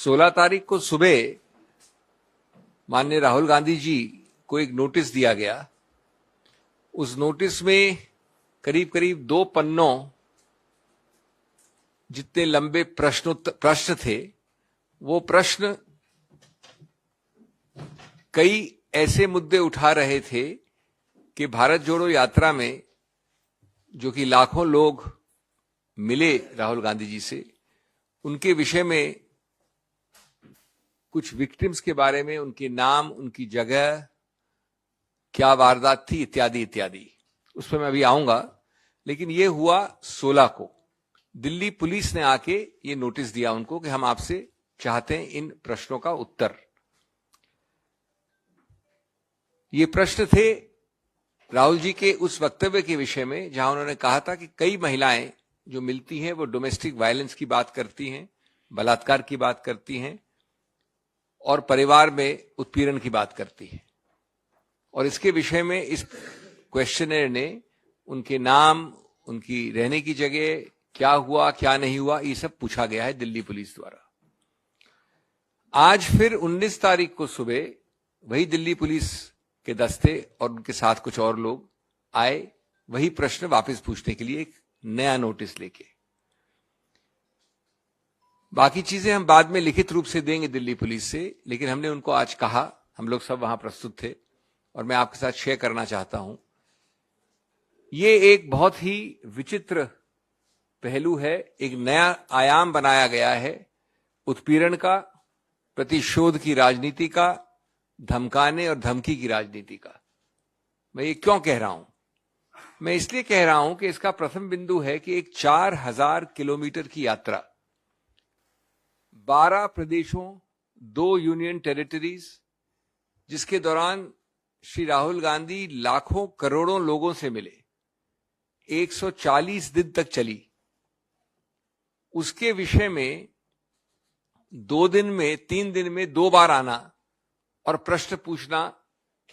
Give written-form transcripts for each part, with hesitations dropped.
16 तारीख को सुबह माननीय राहुल गांधी जी को एक नोटिस दिया गया। उस नोटिस में करीब करीब 2 पन्नों जितने लंबे प्रश्न थे। वो प्रश्न कई ऐसे मुद्दे उठा रहे थे कि भारत जोड़ो यात्रा में जो कि लाखों लोग मिले राहुल गांधी जी से, उनके विषय में कुछ विक्टिम्स के बारे में, उनके नाम, उनकी जगह, क्या वारदात थी, इत्यादि इत्यादि। उस पर मैं अभी आऊंगा। लेकिन ये हुआ 16 को। दिल्ली पुलिस ने आके ये नोटिस दिया उनको कि हम आपसे चाहते हैं इन प्रश्नों का उत्तर। ये प्रश्न थे राहुल जी के उस वक्तव्य के विषय में जहां उन्होंने कहा था कि कई महिलाएं जो मिलती हैं वो डोमेस्टिक वायलेंस की बात करती हैं, बलात्कार की बात करती हैं और परिवार में उत्पीड़न की बात करती हैं। और इसके विषय में इस क्वेश्चनर ने उनके नाम, उनकी रहने की जगह, क्या हुआ क्या नहीं हुआ, ये सब पूछा गया है दिल्ली पुलिस द्वारा। आज फिर 19 तारीख को सुबह वही दिल्ली पुलिस के दस्ते और उनके साथ कुछ और लोग आए वही प्रश्न वापस पूछने के लिए, एक नया नोटिस लेके। बाकी चीजें हम बाद में लिखित रूप से देंगे दिल्ली पुलिस से, लेकिन हमने उनको आज कहा, हम लोग सब वहां प्रस्तुत थे और मैं आपके साथ शेयर करना चाहता हूं। ये एक बहुत ही विचित्र पहलू है, एक नया आयाम बनाया गया है उत्पीड़न का, प्रतिशोध की राजनीति का, धमकाने और धमकी की राजनीति का। मैं ये क्यों कह रहा हूं? मैं इसलिए कह रहा हूं कि इसका प्रथम बिंदु है कि एक 4000 किलोमीटर की यात्रा, 12 प्रदेशों, 2 यूनियन टेरिटरीज, जिसके दौरान श्री राहुल गांधी लाखों करोड़ों लोगों से मिले, 140 दिन तक चली। उसके विषय में 2 दिन में, 3 दिन में 2 बार आना और प्रश्न पूछना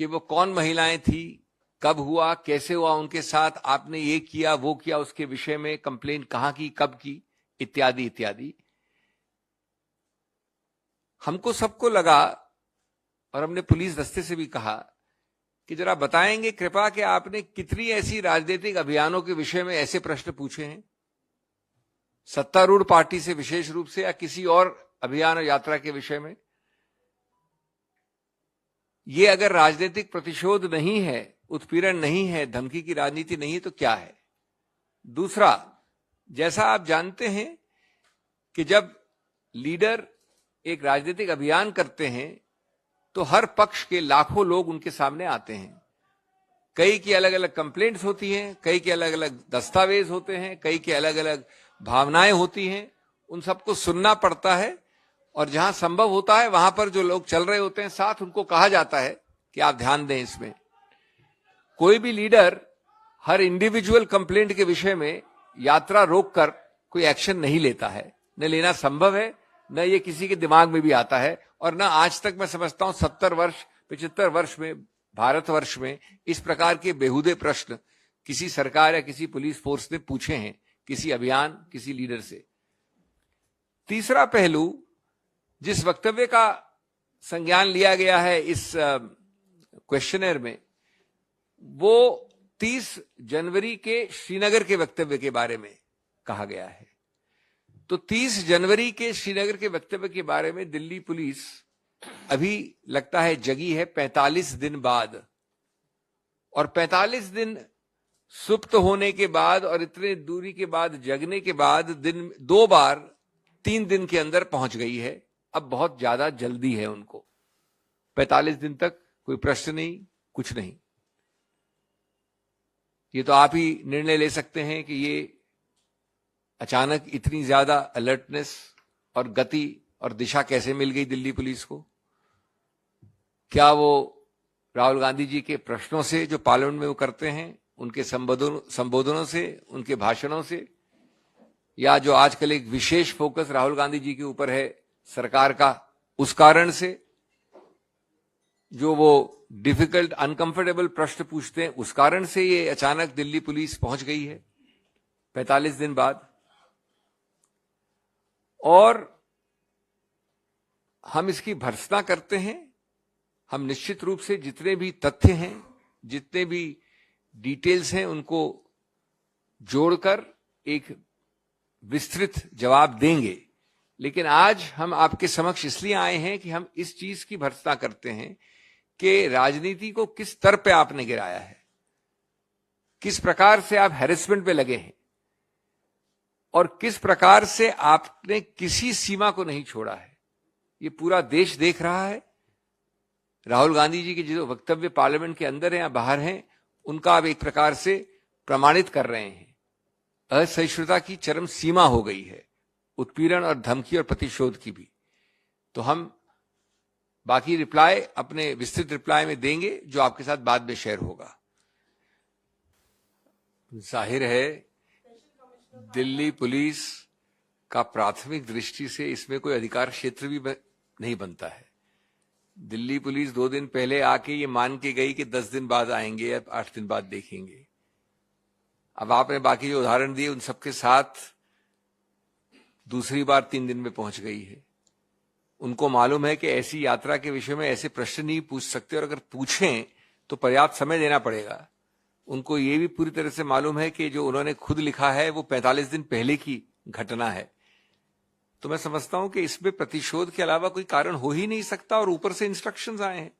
कि वो कौन महिलाएं थी, कब हुआ, कैसे हुआ उनके साथ, आपने ये किया वो किया, उसके विषय में कंप्लेंट कहां की, कब की, इत्यादि इत्यादि। हमको सबको लगा और हमने पुलिस दस्ते से भी कहा कि जरा बताएंगे कृपया कि आपने कितनी ऐसी राजनीतिक अभियानों के विषय में ऐसे प्रश्न पूछे हैं, सत्तारूढ़ पार्टी से विशेष रूप से या किसी और अभियान और यात्रा के विषय में। ये अगर राजनीतिक प्रतिशोध नहीं है, उत्पीड़न नहीं है, धमकी की राजनीति नहीं है, तो क्या है? दूसरा, जैसा आप जानते हैं कि जब लीडर एक राजनीतिक अभियान करते हैं तो हर पक्ष के लाखों लोग उनके सामने आते हैं। कई की अलग अलग कंप्लेंट्स होती हैं, कई के अलग अलग दस्तावेज होते हैं, कई के अलग अलग भावनाएं होती हैं, उन सबको सुनना पड़ता है। और जहां संभव होता है वहां पर जो लोग चल रहे होते हैं साथ, उनको कहा जाता है कि आप ध्यान दें इसमें। कोई भी लीडर हर इंडिविजुअल कंप्लेंट के विषय में यात्रा रोककर कोई एक्शन नहीं लेता है, न लेना संभव है, न ये किसी के दिमाग में भी आता है। और न आज तक मैं समझता हूं 70 वर्ष 75 वर्ष में, भारतवर्ष में इस प्रकार के बेहुदे प्रश्न किसी सरकार या किसी पुलिस फोर्स ने पूछे हैं किसी अभियान, किसी लीडर से। तीसरा पहलू जिस वक्तव्य का संज्ञान लिया गया है इस क्वेश्चनर में, वो 30 जनवरी के श्रीनगर के वक्तव्य के बारे में कहा गया है। तो 30 जनवरी के श्रीनगर के वक्तव्य के बारे में दिल्ली पुलिस अभी लगता है जगी है 45 दिन बाद। और 45 दिन सुप्त होने के बाद और इतने दूरी के बाद, जगने के बाद, दिन 2 बार 3 दिन के अंदर पहुंच गई है। अब बहुत ज्यादा जल्दी है उनको। 45 दिन तक कोई प्रश्न नहीं, कुछ नहीं। ये तो आप ही निर्णय ले सकते हैं कि ये अचानक इतनी ज्यादा अलर्टनेस और गति और दिशा कैसे मिल गई दिल्ली पुलिस को। क्या वो राहुल गांधी जी के प्रश्नों से जो पार्लियामेंट में वो करते हैं, उनके संबोधनों से, उनके भाषणों से, या जो आजकल एक विशेष फोकस राहुल गांधी जी के ऊपर है सरकार का, उस कारण से, जो वो डिफिकल्ट अनकंफर्टेबल प्रश्न पूछते हैं उस कारण से ये अचानक दिल्ली पुलिस पहुंच गई है 45 दिन बाद। और हम इसकी भर्त्सना करते हैं। हम निश्चित रूप से जितने भी तथ्य हैं, जितने भी डिटेल्स हैं, उनको जोड़कर एक विस्तृत जवाब देंगे। लेकिन आज हम आपके समक्ष इसलिए आए हैं कि हम इस चीज की भर्त्सना करते हैं कि राजनीति को किस स्तर पे आपने गिराया है, किस प्रकार से आप हैरेसमेंट पे लगे हैं और किस प्रकार से आपने किसी सीमा को नहीं छोड़ा है। ये पूरा देश देख रहा है। राहुल गांधी जी के जो वक्तव्य पार्लियामेंट के अंदर हैं या बाहर हैं, उनका आप एक प्रकार से प्रमाणित कर रहे हैं। असहिष्णुता की चरम सीमा हो गई है, उत्पीड़न और धमकी और प्रतिशोध की भी। तो हम बाकी रिप्लाई अपने विस्तृत रिप्लाई में देंगे, जो आपके साथ बाद में शेयर होगा। जाहिर है दिल्ली पुलिस का प्राथमिक दृष्टि से इसमें कोई अधिकार क्षेत्र भी नहीं बनता है। दिल्ली पुलिस 2 दिन पहले आके ये मान के गई कि 10 दिन बाद आएंगे या 8 दिन बाद देखेंगे। अब आपने बाकी जो उदाहरण दिए उन सबके साथ दूसरी बार 3 दिन में पहुंच गई है। उनको मालूम है कि ऐसी यात्रा के विषय में ऐसे प्रश्न नहीं पूछ सकते, और अगर पूछें तो पर्याप्त समय देना पड़ेगा। उनको ये भी पूरी तरह से मालूम है कि जो उन्होंने खुद लिखा है वो 45 दिन पहले की घटना है। तो मैं समझता हूं कि इसमें प्रतिशोध के अलावा कोई कारण हो ही नहीं सकता, और ऊपर से इंस्ट्रक्शंस आए हैं।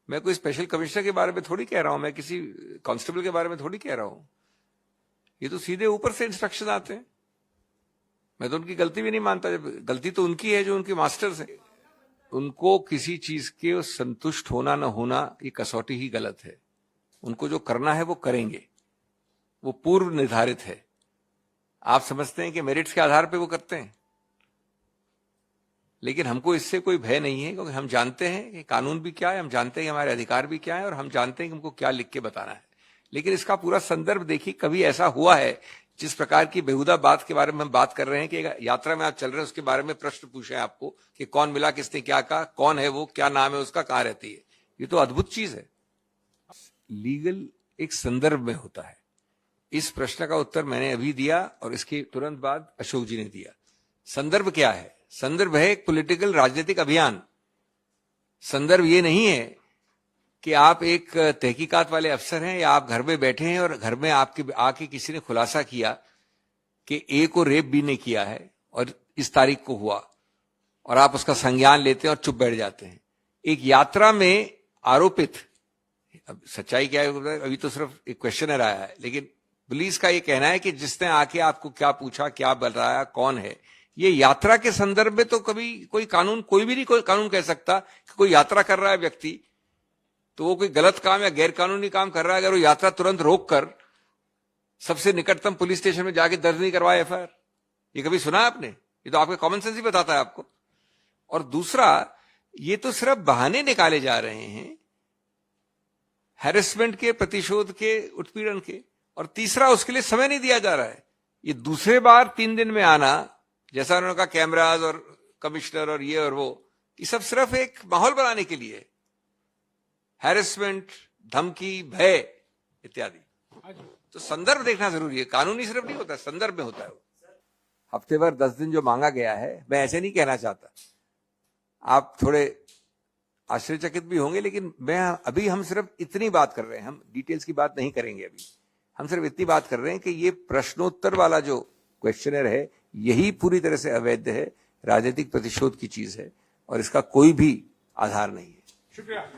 मैं कोई स्पेशल कमिश्नर के बारे में थोड़ी कह रहा हूं, मैं किसी कांस्टेबल के बारे में थोड़ी कह रहा हूं। ये तो सीधे ऊपर से इंस्ट्रक्शन आते हैं। मैं तो उनकी गलती भी नहीं मानता, जब गलती तो उनकी है जो उनके मास्टर्स हैं। उनको किसी चीज के संतुष्ट होना न होना ये कसौटी ही गलत है। उनको जो करना है वो करेंगे, वो पूर्व निर्धारित है। आप समझते हैं कि मेरिट्स के आधार पे वो करते हैं, लेकिन हमको इससे कोई भय नहीं है, क्योंकि हम जानते हैं कि कानून भी क्या है, हम जानते हैं कि हमारे अधिकार भी क्या है, और हम जानते हैं कि हमको क्या लिख के बताना है। लेकिन इसका पूरा संदर्भ देखिए। कभी ऐसा हुआ है जिस प्रकार की बेहुदा बात के बारे में हम बात कर रहे हैं कि यात्रा में आप चल रहे हैं उसके बारे में प्रश्न पूछे आपको कि कौन मिला, किसने क्या कहा, कौन है वो, क्या नाम है उसका, कहां रहती है। ये तो अद्भुत चीज है। लीगल एक संदर्भ में होता है। इस प्रश्न का उत्तर मैंने अभी दिया और इसके तुरंत बाद अशोक जी ने दिया। संदर्भ क्या है? संदर्भ है एक पॉलिटिकल राजनीतिक अभियान। संदर्भ ये नहीं है कि आप एक तहकीकात वाले अफसर हैं या आप घर में बैठे हैं और घर में आपके आके किसी ने खुलासा किया कि ए को रेप बी ने किया है और इस तारीख को हुआ, और आप उसका संज्ञान लेते हैं और चुप बैठ जाते हैं। एक यात्रा में आरोपित, अब सच्चाई क्या है अभी तो सिर्फ एक क्वेश्चनर आया है, लेकिन पुलिस का ये कहना है कि जिसने आके आपको क्या पूछा, क्या बताया, कौन है, ये यात्रा के संदर्भ में तो कभी कोई कानून, कोई भी नहीं कोई कानून कह सकता कि कोई यात्रा कर रहा है व्यक्ति तो वो कोई गलत काम या गैर कानूनी काम कर रहा है, अगर वो यात्रा तुरंत रोक कर सबसे निकटतम पुलिस स्टेशन में जाके दर्ज नहीं करवाए एफआईआर। ये कभी सुना है आपने? ये तो आपके कॉमन सेंस ही बताता है आपको। और दूसरा, ये तो सिर्फ बहाने निकाले जा रहे हैं हैरेसमेंट के, प्रतिशोध के, उत्पीड़न के, और तीसरा उसके लिए समय नहीं दिया जा रहा है। ये दूसरे बार 3 दिन में आना, जैसा उन्होंने कहा कैमराज और कमिश्नर और ये और वो, ये सब सिर्फ एक माहौल बनाने के लिए, हैरेसमेंट, धमकी, भय इत्यादि। तो संदर्भ देखना जरूरी है। कानूनी सिर्फ नहीं होता, संदर्भ में होता है। हफ्ते भर 10 दिन जो मांगा गया है, मैं ऐसे नहीं कहना चाहता, आप थोड़े आश्चर्यचकित भी होंगे, लेकिन अभी हम सिर्फ इतनी बात कर रहे हैं, हम डिटेल्स की बात नहीं करेंगे। अभी हम सिर्फ इतनी बात कर रहे हैं कि ये प्रश्नोत्तर वाला जो क्वेश्चनर है, यही पूरी तरह से अवैध है, राजनीतिक प्रतिशोध की चीज है, और इसका कोई भी आधार नहीं है। शुक्रिया।